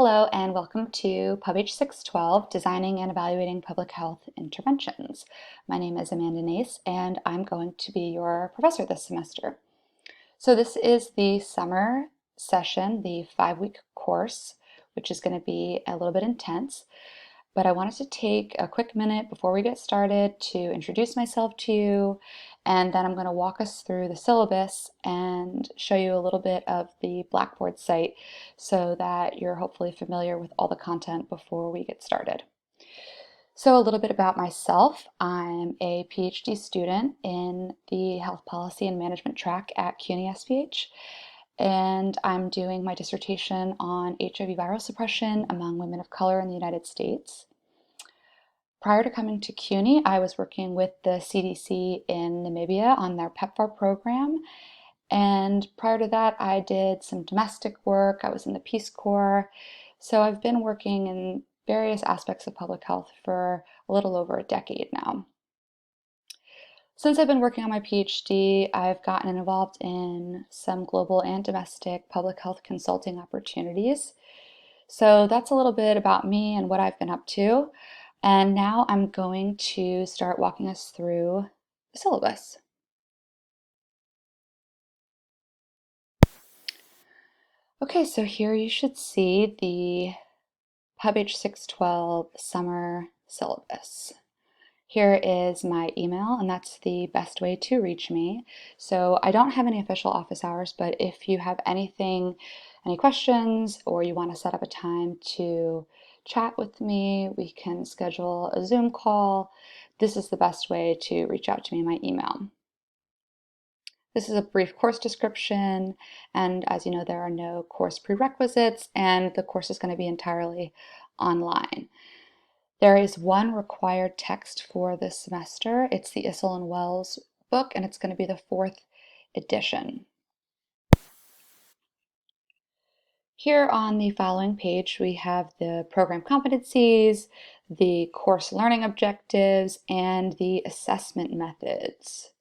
Hello and welcome to PUBH 612, Designing and Evaluating Public Health Interventions. My name is Amanda Nace and I'm going to be your professor this semester. So this is the summer session, the 5-week course, which is going to be a little bit intense. But I wanted to take a quick minute before we get started to introduce myself to you, and then I'm going to walk us through the syllabus and show you a little bit of the Blackboard site so that you're hopefully familiar with all the content before we get started. So a little bit about myself. I'm a PhD student in the Health Policy and Management track at CUNY SPH, and I'm doing my dissertation on HIV viral suppression among women of color in the United States. Prior to coming to CUNY, I was working with the CDC in Namibia on their PEPFAR program. And prior to that, I did some domestic work. I was in the Peace Corps. So I've been working in various aspects of public health for a little over a decade now. Since I've been working on my PhD, I've gotten involved in some global and domestic public health consulting opportunities. So that's a little bit about me and what I've been up to. And now I'm going to start walking us through the syllabus. Okay, so here you should see the PUBH 612 summer syllabus. Here is my email, and that's the best way to reach me. So I don't have any official office hours, but if you have anything, any questions, or you want to set up a time to chat with me, we can schedule a Zoom call. This is the best way to reach out to me in my email. This is a brief course description, and as you know, there are no course prerequisites, and the course is going to be entirely online. There is one required text for this semester. It's the Issel and Wells book, and it's going to be the 4th edition. Here on the following page, we have the program competencies, the course learning objectives, and the assessment methods.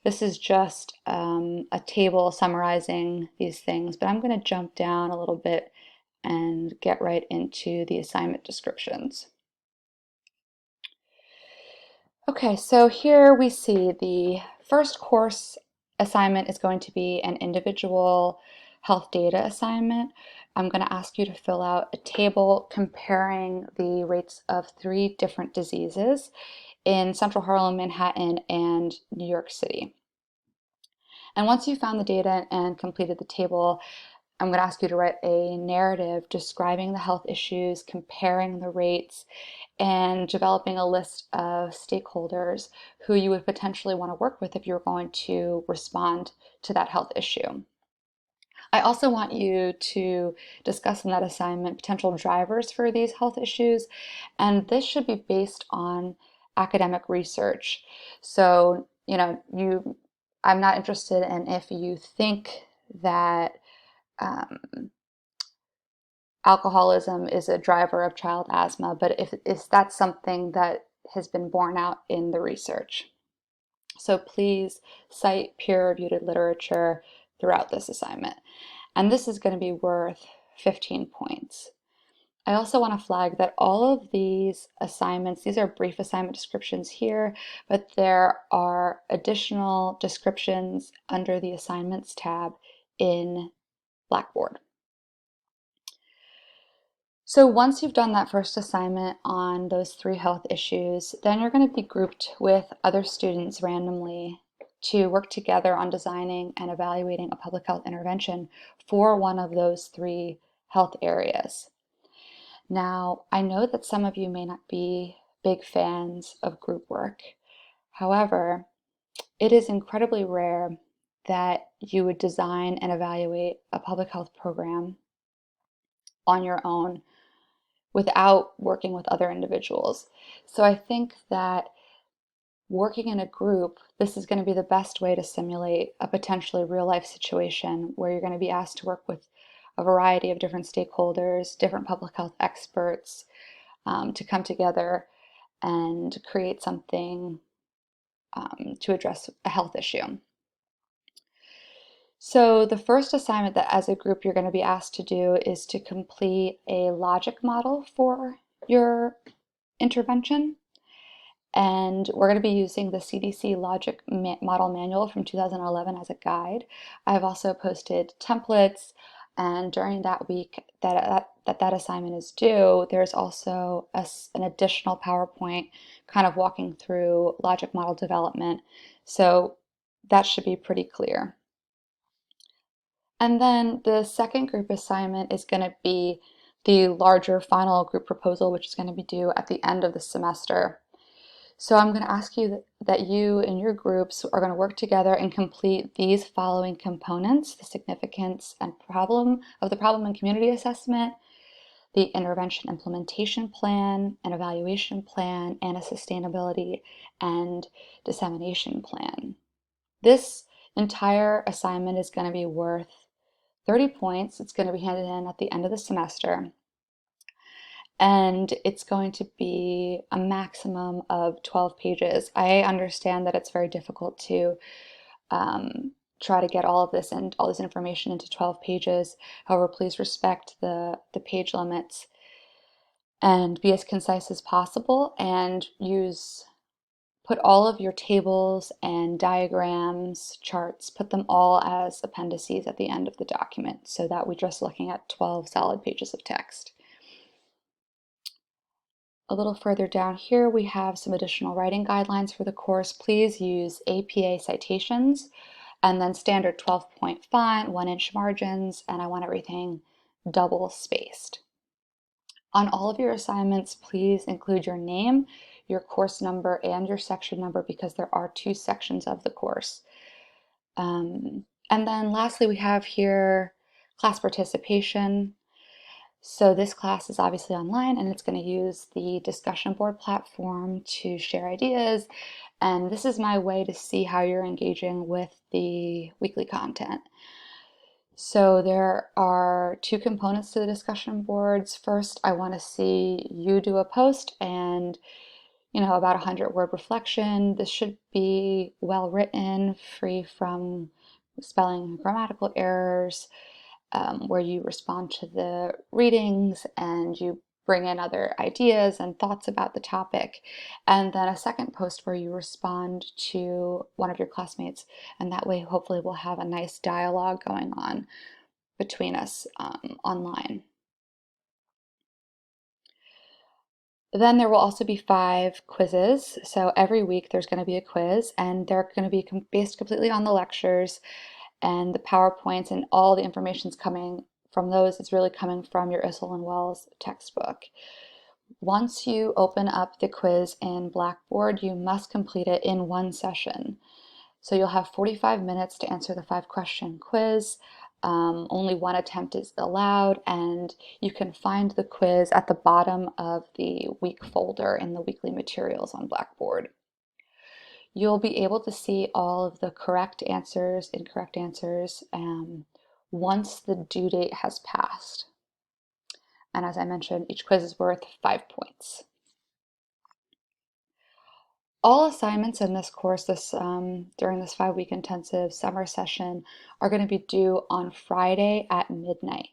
This is just a table summarizing these things, but I'm going to jump down a little bit and get right into the assignment descriptions. Okay, so here we see the first course assignment is going to be an individual health data assignment. I'm going to ask you to fill out a table comparing the rates of 3 different diseases in Central Harlem, Manhattan, and New York City. And once you've found the data and completed the table, I'm going to ask you to write a narrative describing the health issues, comparing the rates, and developing a list of stakeholders who you would potentially want to work with if you're going to respond to that health issue. I also want you to discuss in that assignment potential drivers for these health issues, and this should be based on academic research. So, I'm not interested in if you think that alcoholism is a driver of child asthma, but if that's something that has been borne out in the research. So please cite peer-reviewed literature throughout this assignment. And this is going to be worth 15 points. I also want to flag that all of these assignments, these are brief assignment descriptions here, but there are additional descriptions under the assignments tab in Blackboard. So once you've done that first assignment on those 3 health issues, then you're going to be grouped with other students randomly to work together on designing and evaluating a public health intervention for one of those 3 health areas. Now, I know that some of you may not be big fans of group work. However, it is incredibly rare that you would design and evaluate a public health program on your own without working with other individuals. So I think that working in a group, this is going to be the best way to simulate a potentially real-life situation where you're going to be asked to work with a variety of different stakeholders, different public health experts, to come together and create something to address a health issue. So the first assignment that as a group you're going to be asked to do is to complete a logic model for your intervention. And we're going to be using the CDC Logic Model Manual from 2011 as a guide. I've also posted templates, and during that week that assignment is due, there's also an additional PowerPoint kind of walking through logic model development. So that should be pretty clear. And then the second group assignment is going to be the larger final group proposal, which is going to be due at the end of the semester. So I'm going to ask you that you and your groups are going to work together and complete these following components: the significance and problem of the problem and community assessment, the intervention implementation plan, an evaluation plan, and a sustainability and dissemination plan. This entire assignment is going to be worth 30 points. It's going to be handed in at the end of the semester. And it's going to be a maximum of 12 pages. I understand that it's very difficult to try to get all of this and all this information into 12 pages. However, please respect the page limits and be as concise as possible, and put all of your tables and diagrams, charts, put them all as appendices at the end of the document so that we're just looking at 12 solid pages of text. A little further down here, we have some additional writing guidelines for the course. Please use APA citations and then standard 12-point font, 1-inch margins, and I want everything double spaced. On all of your assignments, please include your name, your course number, and your section number, because there are 2 sections of the course. And then lastly, we have here class participation. So this class is obviously online, and it's going to use the discussion board platform to share ideas. And this is my way to see how you're engaging with the weekly content. So there are 2 components to the discussion boards. First, I want to see you do a post and about 100-word reflection. This should be well written, free from spelling and grammatical errors, where you respond to the readings and you bring in other ideas and thoughts about the topic. And then a second post where you respond to one of your classmates, and that way hopefully we'll have a nice dialogue going on between us online. Then there will also be 5 quizzes. So every week there's going to be a quiz, and they're going to be based completely on the lectures, and the PowerPoints and all the information's coming from those. It's really coming from your Issel and Wells textbook. Once you open up the quiz in Blackboard, you must complete it in 1 session. So you'll have 45 minutes to answer the 5-question quiz. Only 1 attempt is allowed, and you can find the quiz at the bottom of the week folder in the weekly materials on Blackboard. You'll be able to see all of the correct answers, incorrect answers, once the due date has passed. And as I mentioned, each quiz is worth 5 points. All assignments in this course during this 5-week intensive summer session are going to be due on Friday at midnight.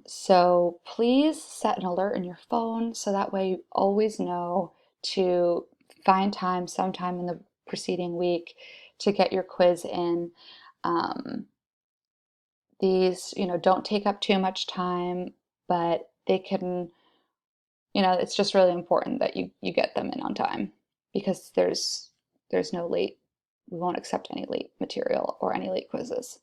So please set an alert in your phone so that way you always know to find time sometime in the preceding week to get your quiz in. These, don't take up too much time, but they can, it's just really important that you get them in on time, because there's no late, we won't accept any late material or any late quizzes.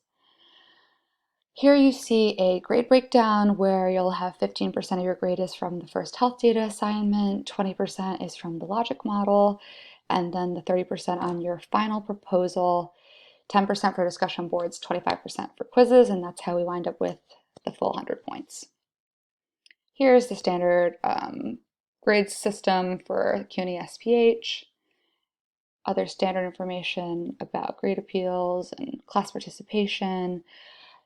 Here you see a grade breakdown where you'll have 15% of your grade is from the first health data assignment, 20% is from the logic model, and then the 30% on your final proposal, 10% for discussion boards, 25% for quizzes, and that's how we wind up with the full 100 points. Here's the standard grade system for CUNY SPH, other standard information about grade appeals and class participation.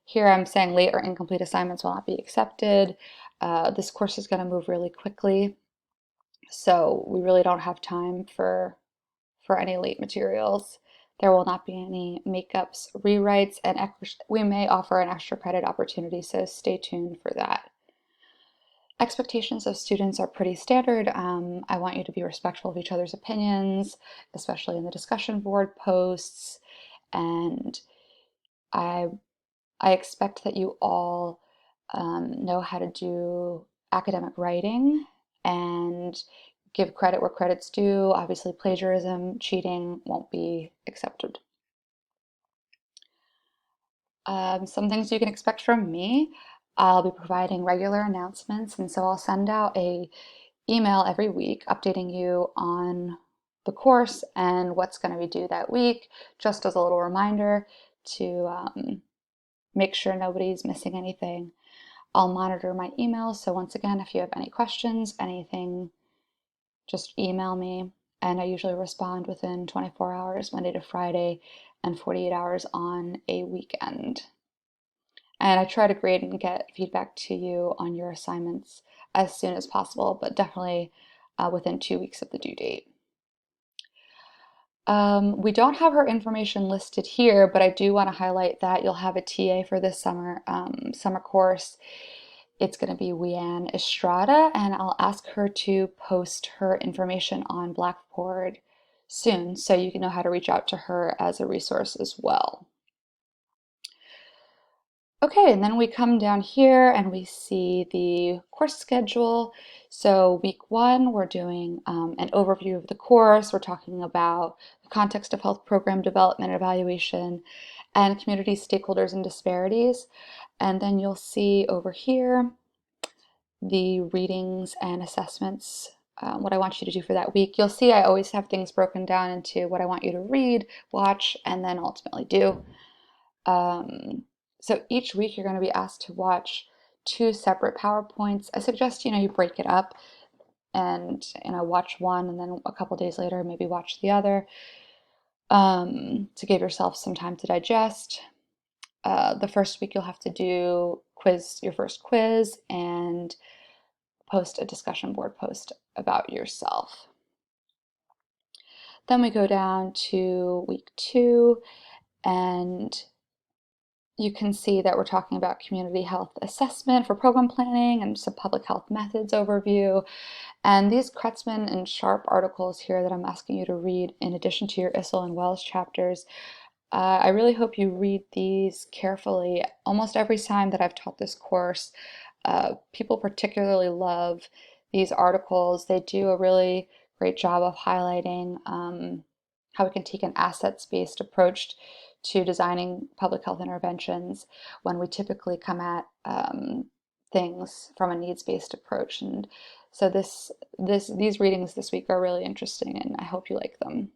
Here I'm saying late or incomplete assignments will not be accepted. This course is going to move really quickly, so we really don't have time for any late materials. There will not be any makeups, rewrites, and we may offer an extra credit opportunity, so stay tuned for that. Expectations of students are pretty standard. I want you to be respectful of each other's opinions, especially in the discussion board posts, and I expect that you all know how to do academic writing and give credit where credit's due. Obviously, plagiarism, cheating won't be accepted. Some things you can expect from me. I'll be providing regular announcements, and so I'll send out a email every week updating you on the course and what's going to be due that week, just as a little reminder to make sure nobody's missing anything. I'll monitor my emails, so once again, if you have any questions, anything, just email me, and I usually respond within 24 hours, Monday to Friday, and 48 hours on a weekend. And I try to grade and get feedback to you on your assignments as soon as possible, but definitely within 2 weeks of the due date. We don't have her information listed here, but I do want to highlight that you'll have a TA for this summer course. It's going to be Leanne Estrada, and I'll ask her to post her information on Blackboard soon, so you can know how to reach out to her as a resource as well. Okay, and then we come down here and we see the course schedule. So week 1, we're doing an overview of the course. We're talking about the context of health program development, evaluation, and community stakeholders and disparities. And then you'll see over here the readings and assessments, what I want you to do for that week. You'll see I always have things broken down into what I want you to read, watch, and then ultimately do. So each week you're going to be asked to watch 2 separate PowerPoints. I suggest you break it up and watch one and then a couple days later maybe watch the other to give yourself some time to digest. The first week you'll have to do your first quiz and post a discussion board post about yourself. Then we go down to week 2, and you can see that we're talking about community health assessment for program planning and some public health methods overview. And these Kretzmann and Sharp articles here that I'm asking you to read in addition to your Issel and Wells chapters, I really hope you read these carefully. Almost every time that I've taught this course, people particularly love these articles. They do a really great job of highlighting how we can take an assets-based approach to designing public health interventions when we typically come at things from a needs-based approach. And so these readings this week are really interesting, and I hope you like them.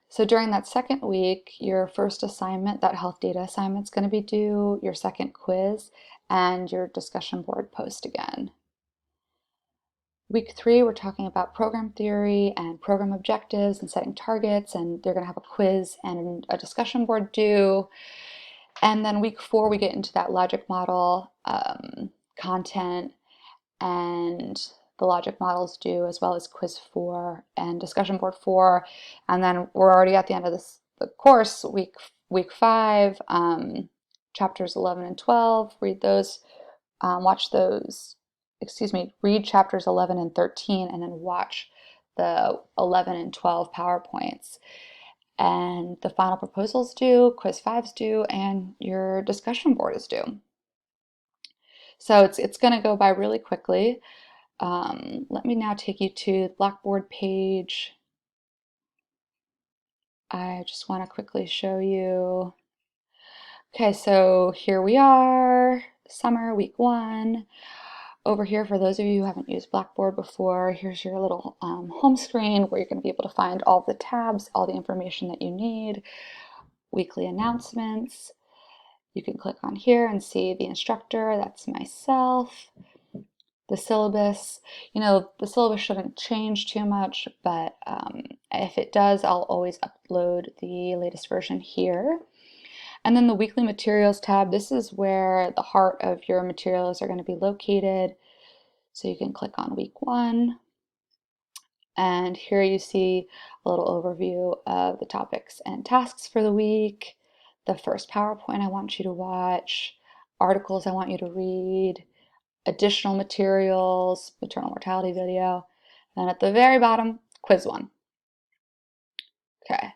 So during that second week, your first assignment, that health data assignment, is going to be due, your second quiz, and your discussion board post again. Week 3, we're talking about program theory and program objectives and setting targets, and they're going to have a quiz and a discussion board due. And then week 4, we get into that logic model content, and the logic models due, as well as quiz 4 and discussion board 4. And then we're already at the end of the course, week 5, chapters 11 and 12. Read those, watch those. Read chapters 11 and 13, and then watch the 11 and 12 PowerPoints. And the final proposal's due, quiz 5's due, and your discussion board is due. So it's going to go by really quickly. Let me now take you to the Blackboard page. I just want to quickly show you. Okay, so here we are, summer, week 1. Over here, for those of you who haven't used Blackboard before, here's your little home screen where you're going to be able to find all the tabs, all the information that you need, weekly announcements. You can click on here and see the instructor, that's myself, the syllabus. The syllabus shouldn't change too much, but if it does, I'll always upload the latest version here. And then the weekly materials tab, this is where the heart of your materials are going to be located. So you can click on week 1, And here you see a little overview of the topics and tasks for the week, the first PowerPoint I want you to watch, articles I want you to read, additional materials, maternal mortality video, and at the very bottom, quiz one. Okay.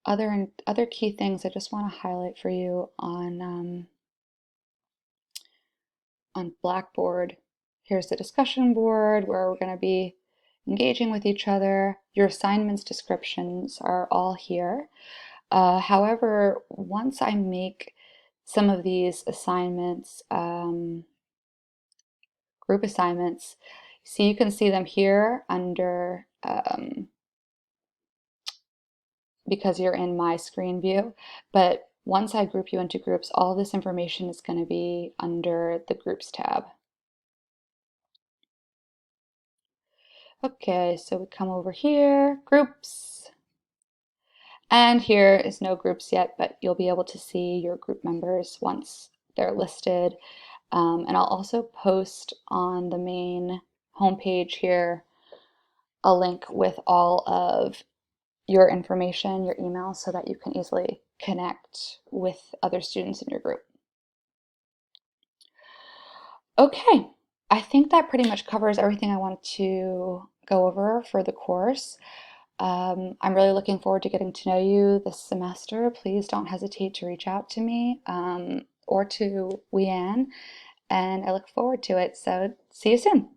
Other key things I just want to highlight for you on Blackboard. Here's the discussion board where we're going to be engaging with each other. Your assignments descriptions are all here. However, once I make some of these assignments, group assignments, see, you can see them here under, because you're in my screen view, but once I group you into groups, all this information is going to be under the Groups tab. Okay, so we come over here, Groups, and here is no groups yet, but you'll be able to see your group members once they're listed. And I'll also post on the main homepage here a link with all of your information, your email, so that you can easily connect with other students in your group. Okay, I think that pretty much covers everything I wanted to go over for the course. I'm really looking forward to getting to know you this semester. Please don't hesitate to reach out to me or to Leanne, and I look forward to it. So see you soon.